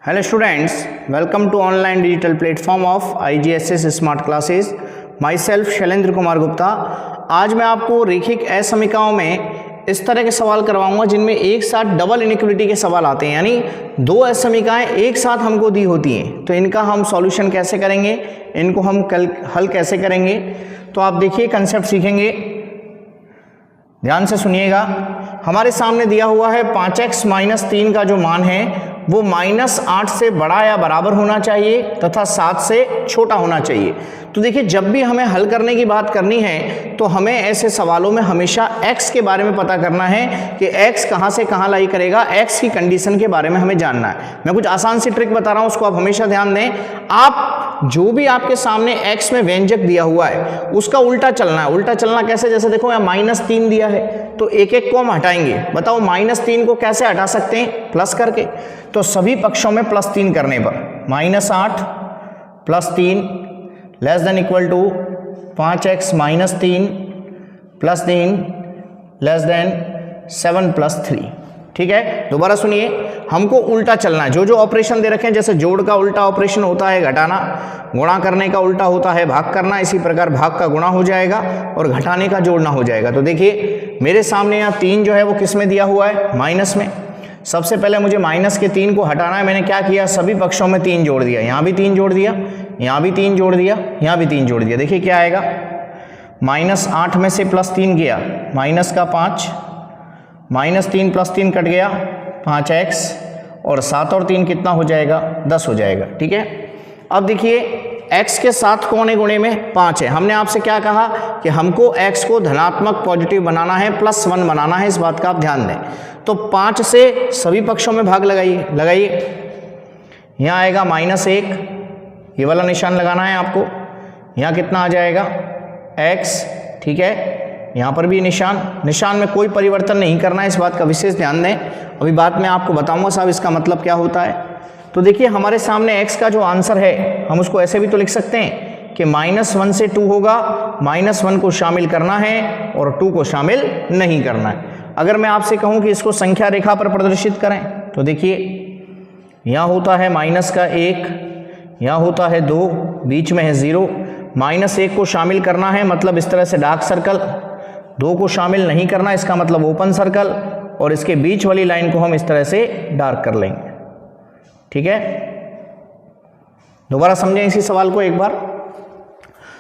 Hello students, welcome to online digital platform of IGSS smart classes. Myself Shailendra Kumar Gupta. आज मैं आपको रैखिक असमीकाओं में इस तरह के सवाल करवाऊंगा जिनमें एक साथ डबल इनइक्वलिटी के सवाल आते हैं, यानी दो असमीकाएं एक साथ हमको दी होती हैं, तो इनका हम सॉल्यूशन कैसे करेंगे, इनको हम हल कैसे करेंगे। तो आप देखिए, कंसेप्ट सीखेंगे, ध्यान से सुनिएगा। हमारे सामने दिया हुआ है 5x - 3 का जो मान है वो -8 से बड़ा या बराबर होना चाहिए तथा 7 से छोटा होना चाहिए। तो देखिए, जब भी हमें हल करने की बात करनी है तो हमें ऐसे सवालों में हमेशा x के बारे में पता करना है कि x कहाँ से कहाँ लाई करेगा, x की कंडीशन के बारे में हमें जानना है। मैं कुछ आसान सी ट्रिक बता रहा हूँ, उसको आप हमेशा ध्यान दें। आप जो भी आपके सामने x में व्यंजक दिया हुआ है उसका उल्टा चलना है। उल्टा चलना कैसे, जैसे देखो यहाँ -3 दिया है तो एक एक को हम हटाएंगे। बताओ -3 को कैसे हटा सकते हैं, प्लस करके। तो सभी पक्षों में +3 करने पर -8 + 3 less than equal to 5x - 3 + 3 less than 7 + 3। ठीक है, दोबारा सुनिए, हमको उल्टा चलना है। जो जो ऑपरेशन दे रखे हैं, जैसे जोड़ का उल्टा ऑपरेशन होता है घटाना, गुणा करने का उल्टा होता है भाग करना, इसी प्रकार भाग का गुणा हो जाएगा और घटाने का जोड़ना हो जाएगा। तो देखिए, मेरे सामने यहाँ 3 जो है वो किस में दिया हुआ है, माइनस में। सबसे पहले मुझे माइनस के 3 को हटाना है। मैंने क्या किया, सभी पक्षों में 3 जोड़ दिया। यहाँ भी 3 जोड़ दिया, यहाँ भी 3 जोड़ दिया, यहाँ भी 3 जोड़ दिया। देखिए क्या आएगा, -8 में से +3 गया, माइनस का 5, -3 + 3 कट गया 5x, और 7 और 3 कितना हो जाएगा, 10 हो जाएगा। ठीक है, अब देखिए x के साथ कौने गुणे में 5 है। हमने आपसे क्या कहा कि हमको x को धनात्मक पॉजिटिव बनाना है, +1 बनाना है, इस बात का आप ध्यान दें। तो 5 से सभी पक्षों में भाग लगाइए। यहाँ आएगा -1, ये वाला निशान लगाना है आपको। यहाँ कितना आ जाएगा, x। ठीक है, यहाँ पर भी निशान में कोई परिवर्तन नहीं करना है, इस बात का विशेष ध्यान दें। अभी बाद में आपको बताऊंगा साहब इसका मतलब क्या होता है। तो देखिए, हमारे सामने x का जो आंसर है हम उसको ऐसे भी तो लिख सकते हैं कि -1 से 2 होगा, -1 को शामिल करना है और 2 को शामिल नहीं करना है। अगर मैं आपसे कहूं कि इसको संख्या रेखा पर प्रदर्शित करें, तो देखिए यहाँ होता है -1, यहाँ होता है 2, बीच में है 0। -1 को शामिल करना है, मतलब इस तरह से डार्क सर्कल। 2 को शामिल नहीं करना, इसका मतलब ओपन सर्कल, और इसके बीच वाली लाइन को हम इस तरह से डार्क कर लेंगे। ठीक है, दोबारा समझें इसी सवाल को एक बार।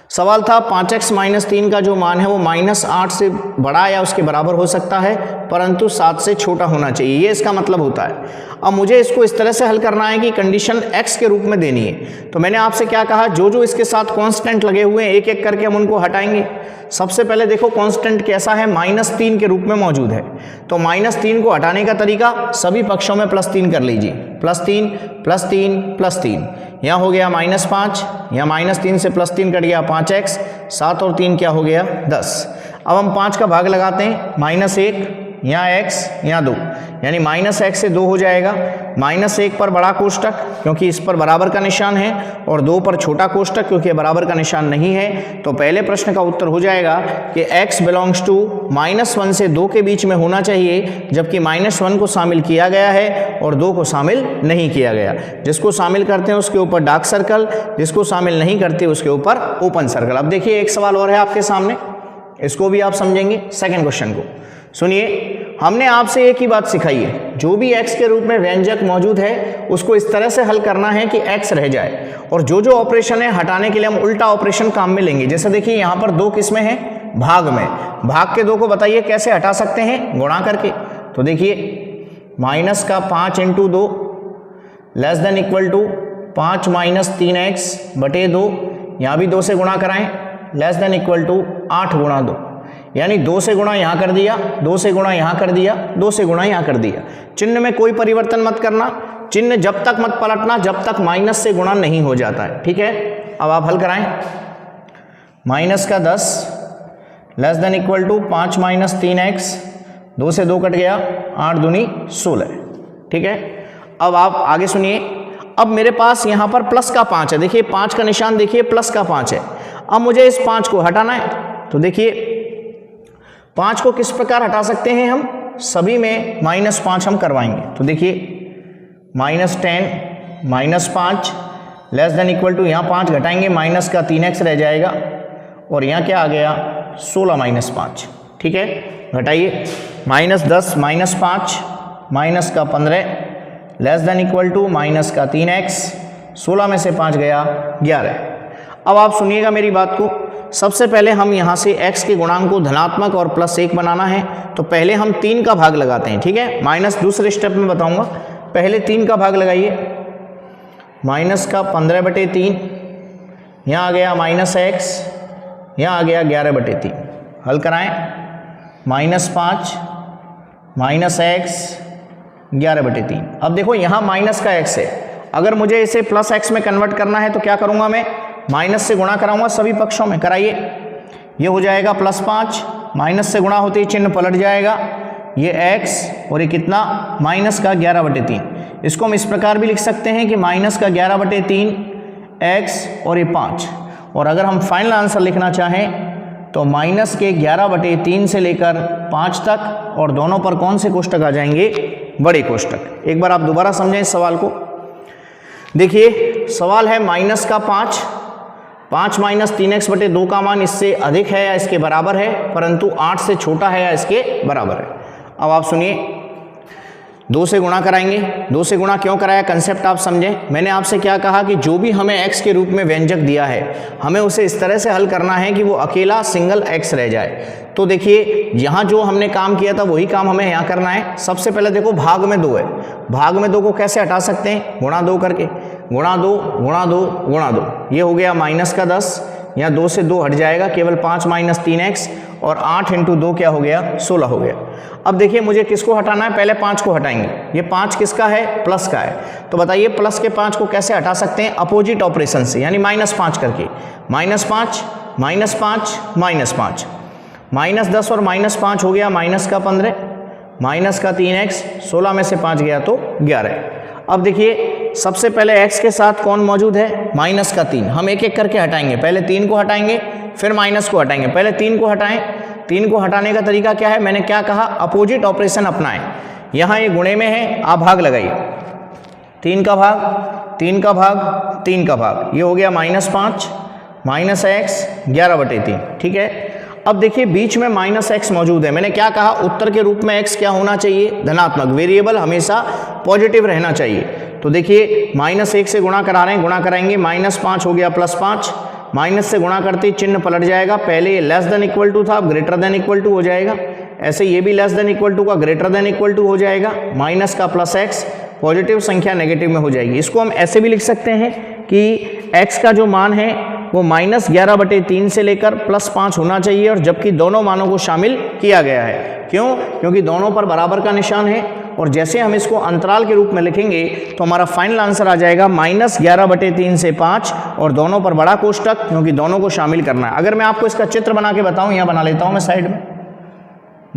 सवाल था 5x - 3 का जो मान है वो -8 से बड़ा या उसके बराबर हो सकता है, परंतु 7 से छोटा होना चाहिए, ये इसका मतलब होता है। अब मुझे इसको इस तरह से हल करना है कि कंडीशन x के रूप में देनी है। तो मैंने आपसे क्या कहा, जो जो इसके साथ कांस्टेंट लगे हुए हैं एक एक करके हम उनको हटाएंगे। सबसे पहले देखो कांस्टेंट कैसा है, -3 के रूप में मौजूद है। तो -3 को हटाने का तरीका, सभी पक्षों में +3 कर लीजिए। +3 +3 +3, यहाँ हो गया -5, यहाँ -3 से +3 कट गया 5x, 7 और 3 क्या हो गया, 10। अब हम 5 का भाग लगाते हैं, -1, यहाँ x, यहाँ 2, यानी -x से 2 हो जाएगा। -1 पर बड़ा कोष्टक क्योंकि इस पर बराबर का निशान है, और 2 पर छोटा कोष्टक क्योंकि बराबर का निशान नहीं है। तो पहले प्रश्न का उत्तर हो जाएगा कि x बिलोंग्स टू -1 से 2 के बीच में होना चाहिए, जबकि -1 को शामिल किया गया है और 2 को शामिल नहीं किया गया। जिसको शामिल करते हैं उसके ऊपर डार्क सर्कल, जिसको शामिल नहीं करते उसके ऊपर ओपन सर्कल। अब देखिए, एक सवाल और है आपके सामने, इसको भी आप समझेंगे। सेकंड क्वेश्चन को सुनिए। हमने आपसे एक ही बात सिखाई है, जो भी x के रूप में व्यंजक मौजूद है उसको इस तरह से हल करना है कि x रह जाए, और जो जो ऑपरेशन है हटाने के लिए हम उल्टा ऑपरेशन काम में लेंगे। जैसे देखिए, यहाँ पर 2 किसमें है, भाग में। भाग के 2 को बताइए कैसे हटा सकते हैं, गुणा करके। तो देखिए, -5 × 2 less than equal to 5 - 3x बटे 2, यहाँ भी 2 से गुणा कराएं, लेस देन इक्वल टू 8 × 2, यानी 2 से गुणा यहाँ कर दिया, 2 से गुणा यहाँ कर दिया, 2 से गुणा यहाँ कर दिया। चिन्ह में कोई परिवर्तन मत करना, चिन्ह जब तक मत पलटना जब तक माइनस से गुणा नहीं हो जाता है। ठीक है, अब आप हल कराएं। -10 less than equal to 5 - 3x, 2 से 2 कट गया, 8 दूनी 16। ठीक है, अब आप आगे सुनिए। अब मेरे पास यहाँ पर प्लस का 5 है, देखिए 5 का निशान, देखिए प्लस का 5 है। अब मुझे इस 5 को हटाना है, तो देखिए 5 को किस प्रकार हटा सकते हैं हम, सभी में -5 हम करवाएंगे। तो देखिए -10 -5 लेस देन इक्वल टू, यहाँ 5 घटाएंगे माइनस का 3x रह जाएगा और यहाँ क्या आ गया 16 -5। ठीक है, घटाइए -10 -5 माइनस का 15 less than equal to minus का 3x, 16 में से 5 गया 11। अब आप सुनिएगा मेरी बात को, सबसे पहले हम यहाँ से x के गुणांक को धनात्मक और +1 बनाना है, तो पहले हम 3 का भाग लगाते हैं। ठीक है, माइनस दूसरे स्टेप में बताऊंगा, पहले 3 का भाग लगाइए, माइनस का 15/3, यहाँ आ गया -x, यहाँ आ गया 11/3, हल कराएं, -5 -x 11/3। अब देखो यहाँ माइनस का x है, अगर मुझे इसे +x में कन्वर्ट करना है तो क्या करूँगा, मैं माइनस से गुणा कराऊंगा सभी पक्षों में। कराइए, ये हो जाएगा +5, माइनस से गुणा होते ही चिन्ह पलट जाएगा, ये x और ये कितना माइनस का 11/3। इसको हम इस प्रकार भी लिख सकते हैं कि माइनस का 11/3 x और ये 5। और अगर हम फाइनल आंसर लिखना चाहें तो माइनस के 11/3 से लेकर 5 तक, और दोनों पर कौन से कोष्ठक आ जाएंगे, बड़े कोष्ठक। एक बार आप दोबारा समझें इस सवाल को। देखिए सवाल है माइनस का 5 -3x/2 का मान इससे अधिक है या इसके बराबर है, परंतु 8 से छोटा है या इसके बराबर है। अब आप सुनिए, 2 से गुणा कराएंगे। 2 से गुणा क्यों कराया, कंसेप्ट आप समझें। मैंने आपसे क्या कहा कि जो भी हमें x के रूप में व्यंजक दिया है, हमें उसे इस तरह से हल करना है कि वो अकेला सिंगल x रह जाए। तो देखिए यहाँ जो हमने काम किया था वही काम हमें यहाँ करना है। सबसे पहले देखो भाग में 2 है, भाग में 2 को कैसे हटा सकते हैं, गुणा 2 करके, गुणा 2 गुणा 2 गुणा 2, ये हो गया माइनस का 10, यहाँ 2 से 2 हट जाएगा, केवल 5 - 3x, और 8 × 2 क्या हो गया 16 हो गया। अब देखिए मुझे किसको हटाना है, पहले 5 को हटाएंगे। ये 5 किसका है, प्लस का है, तो बताइए प्लस के 5 को कैसे हटा सकते हैं, अपोजिट ऑपरेशन से, यानी -5 करके। -5 -5 -5, -10 और -5 हो गया माइनस का 15, माइनस का 3x, 16 में से 5 गया तो 11। अब देखिए सबसे पहले x के साथ कौन मौजूद है, माइनस का 3। हम एक एक करके हटाएंगे, पहले 3 को हटाएंगे फिर माइनस को हटाएंगे। पहले 3 को हटाएं, 3 को हटाने का तरीका क्या है, मैंने क्या कहा, अपोजिट ऑपरेशन अपनाएं। यहाँ ये गुणे में है, आप भाग लगाइए, 3 का भाग 3 का भाग 3 का भाग, ये हो गया -5 -x 11/3। ठीक है, अब देखिए बीच में -x मौजूद है, मैंने क्या कहा, उत्तर के रूप में x क्या होना चाहिए, धनात्मक, वेरिएबल हमेशा पॉजिटिव रहना चाहिए। तो देखिए -1 से गुणा करा रहे हैं, गुणा कराएंगे, -5 हो गया +5, माइनस से गुणा करते ही चिन्ह पलट जाएगा, पहले ये लेस देन इक्वल टू था, अब ग्रेटर देन इक्वल टू हो जाएगा, ऐसे ये भी लेस देन इक्वल टू का ग्रेटर देन इक्वल टू हो जाएगा, माइनस का +x, पॉजिटिव संख्या नेगेटिव में हो जाएगी। इसको हम ऐसे भी लिख सकते हैं कि x का जो मान है वो -11/3 से लेकर +5 होना चाहिए, और जबकि दोनों मानों को शामिल किया गया है। क्यों, क्योंकि दोनों पर बराबर का निशान है, और जैसे हम इसको अंतराल के रूप में लिखेंगे तो हमारा फाइनल आंसर आ जाएगा -11/3 से 5, और दोनों पर बड़ा कोष्ठक, क्योंकि दोनों को शामिल करना है। अगर मैं आपको इसका चित्र बना के बताऊं, यहाँ बना लेता हूं मैं साइड में,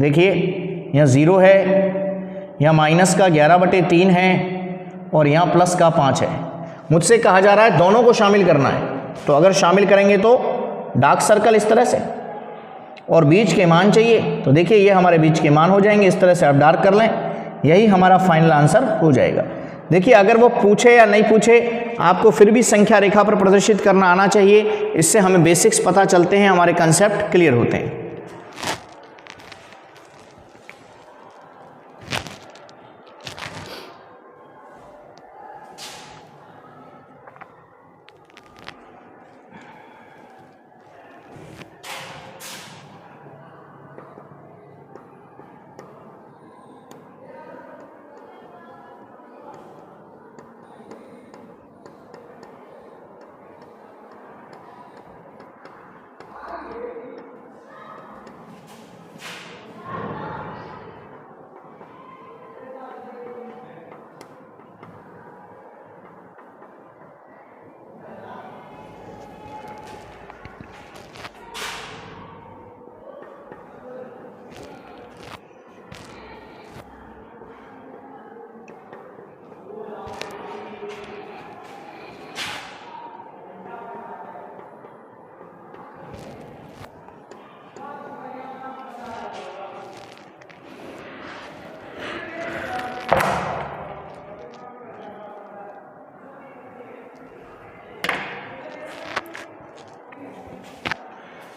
देखिए यहाँ 0 है, यहाँ माइनस का 11/3 है, और यहाँ प्लस का 5 है। मुझसे कहा जा रहा है दोनों को शामिल करना है, तो अगर शामिल करेंगे तो डार्क सर्कल इस तरह से, और बीच के मान चाहिए, तो देखिए ये हमारे बीच के मान हो जाएंगे, इस तरह से आप डार्क कर लें, यही हमारा फाइनल आंसर हो जाएगा। देखिए अगर वो पूछे या नहीं पूछे, आपको फिर भी संख्या रेखा पर प्रदर्शित करना आना चाहिए, इससे हमें बेसिक्स पता चलते हैं, हमारे कंसेप्ट क्लियर होते हैं।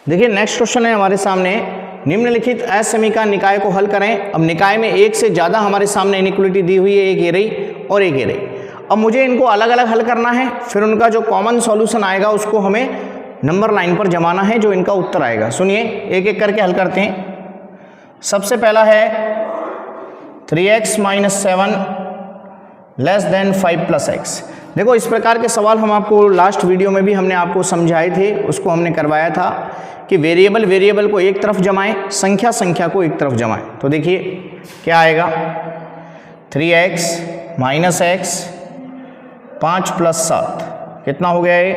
देखिए नेक्स्ट क्वेश्चन है हमारे सामने, निम्नलिखित असमीका निकाय को हल करें। अब निकाय में एक से ज़्यादा हमारे सामने इनइक्वलिटी दी हुई है, एक ये रही और एक ये रही। अब मुझे इनको अलग अलग हल करना है, फिर उनका जो कॉमन सॉल्यूशन आएगा उसको हमें नंबर लाइन पर जमाना है, जो इनका उत्तर आएगा। सुनिए एक एक करके हल करते हैं। सबसे पहला है 3x - 7 < 5 + x। देखो इस प्रकार के सवाल हम आपको लास्ट वीडियो में भी हमने आपको समझाए थे, उसको हमने करवाया था कि वेरिएबल को एक तरफ जमाएं, संख्या को एक तरफ जमाएं। तो देखिए क्या आएगा, 3x - x 5 + 7 कितना हो गया ये,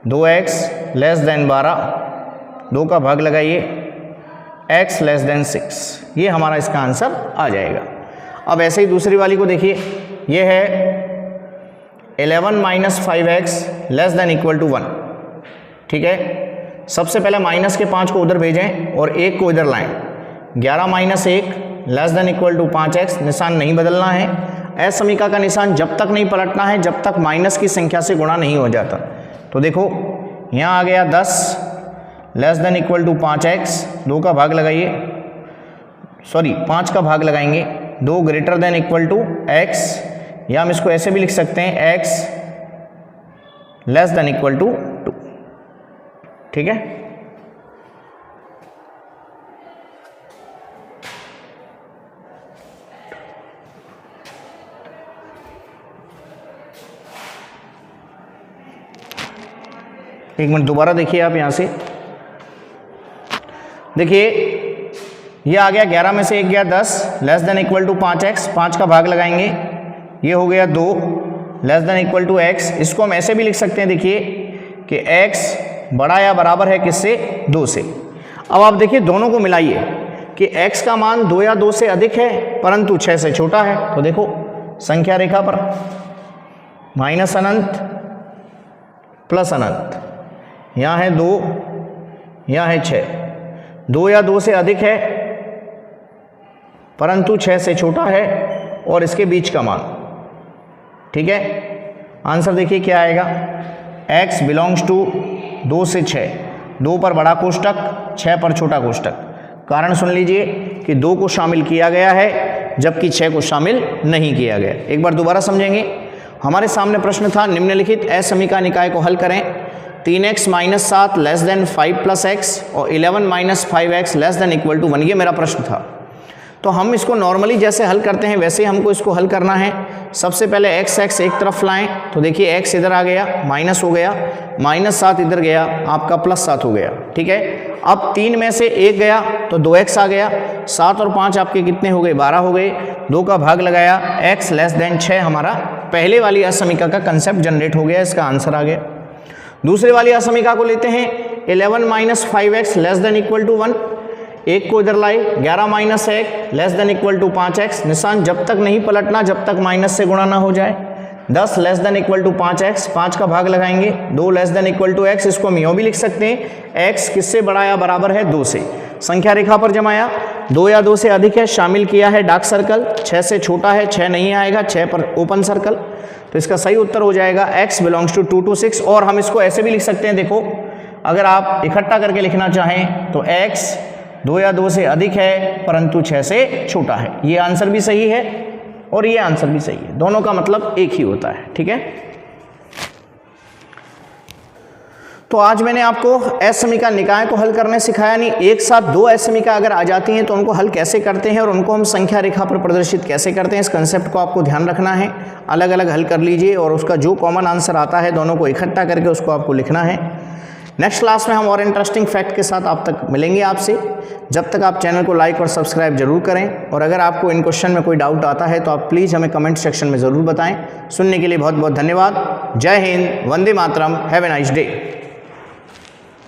2x < 12, 2 का भाग लगाइए, x < 6, ये हमारा इसका आंसर आ जाएगा। अब ऐसे ही दूसरी वाली को देखिए, ये है 11 - 5x < 1। ठीक है, सबसे पहले माइनस के 5 को उधर भेजें और 1 को इधर लाएं। 11 - 1 < 5x, निशान नहीं बदलना है। असमीका का निशान जब तक नहीं पलटना है जब तक माइनस की संख्या से गुणा नहीं हो जाता। तो देखो यहाँ आ गया 10 < 5x, 2 का भाग लगाइए, सॉरी 5 का भाग लगाएंगे, 2 > x, या हम इसको ऐसे भी लिख सकते हैं x < 2। ठीक है, एक मिनट दोबारा देखिए आप यहां से। देखिए ये आ गया 11 में से 1 गया 10 < 5x, 5 का भाग लगाएंगे, ये हो गया 2 < x। इसको हम ऐसे भी लिख सकते हैं, देखिए कि x बड़ा या बराबर है किससे, 2 से। अब आप देखिए दोनों को मिलाइए कि x का मान 2 या 2 से अधिक है परंतु 6 से छोटा है। तो देखो संख्या रेखा पर माइनस अनंत प्लस अनंत, यहाँ है 2, यहाँ है 6। 2 या 2 से अधिक है परंतु 6 से छोटा है और इसके बीच का मान। ठीक है, आंसर देखिए क्या आएगा, x बिलोंग्स टू 2 से 6, 2 पर बड़ा कोष्टक 6 पर छोटा कोष्टक। कारण सुन लीजिए कि 2 को शामिल किया गया है जबकि 6 को शामिल नहीं किया गया। एक बार दोबारा समझेंगे। हमारे सामने प्रश्न था, निम्नलिखित असमीका निकाय को हल करें। 3x - 7 < 5 + x और 11 - 5x < 1, ये मेरा प्रश्न था। तो हम इसको नॉर्मली जैसे हल करते हैं वैसे हमको इसको हल करना है। सबसे पहले x एक तरफ लाएं, तो देखिए x इधर आ गया, माइनस हो गया, -7 इधर गया, आपका +7 हो गया। ठीक है, अब 3 में से 1 गया तो 2x आ गया, 7 और 5 आपके कितने हो गए, 12 हो गए, 2 का भाग लगाया, x < 6 हमारा पहले वाली असमीका का कंसेप्ट जनरेट हो गया, इसका आंसर आ गया। दूसरे वाली असमीका को लेते हैं, 11 - 5x < 1, 1 को इधर लाई, 11 - 1 < 5x, निशान जब तक नहीं पलटना जब तक माइनस से गुणा ना हो जाए। 10 < 5x, 5 का भाग लगाएंगे, 2 < x, इसको हम यूँ भी लिख सकते हैं, x किससे बड़ा या बराबर है, 2 से। संख्या रेखा पर जमाया, 2 या 2 से अधिक है, शामिल किया है डार्क सर्कल, 6 से छोटा है, 6 नहीं आएगा, 6 पर ओपन सर्कल। तो इसका सही उत्तर हो जाएगा x बिलोंग्स टू 2 to 6। और हम इसको ऐसे भी लिख सकते हैं, देखो अगर आप इकट्ठा करके लिखना चाहें तो x 2 या 2 से अधिक है परंतु 6 से छोटा है। ये आंसर भी सही है और ये आंसर भी सही है, दोनों का मतलब एक ही होता है। ठीक है, तो आज मैंने आपको असमीका निकाय को हल करने सिखाया नहीं। एक साथ 2 असमीका अगर आ जाती हैं तो उनको हल कैसे करते हैं और उनको हम संख्या रेखा पर प्रदर्शित कैसे करते हैं, इस कंसेप्ट को आपको ध्यान रखना है। अलग अलग हल कर लीजिए और उसका जो कॉमन आंसर आता है दोनों को इकट्ठा करके उसको आपको लिखना है। नेक्स्ट क्लास में हम और इंटरेस्टिंग फैक्ट के साथ आप तक मिलेंगे आपसे। जब तक आप चैनल को लाइक और सब्सक्राइब जरूर करें, और अगर आपको इन क्वेश्चन में कोई डाउट आता है तो आप प्लीज़ हमें कमेंट सेक्शन में ज़रूर बताएं। सुनने के लिए बहुत बहुत धन्यवाद। जय Hind, Vande Mataram, have a nice day.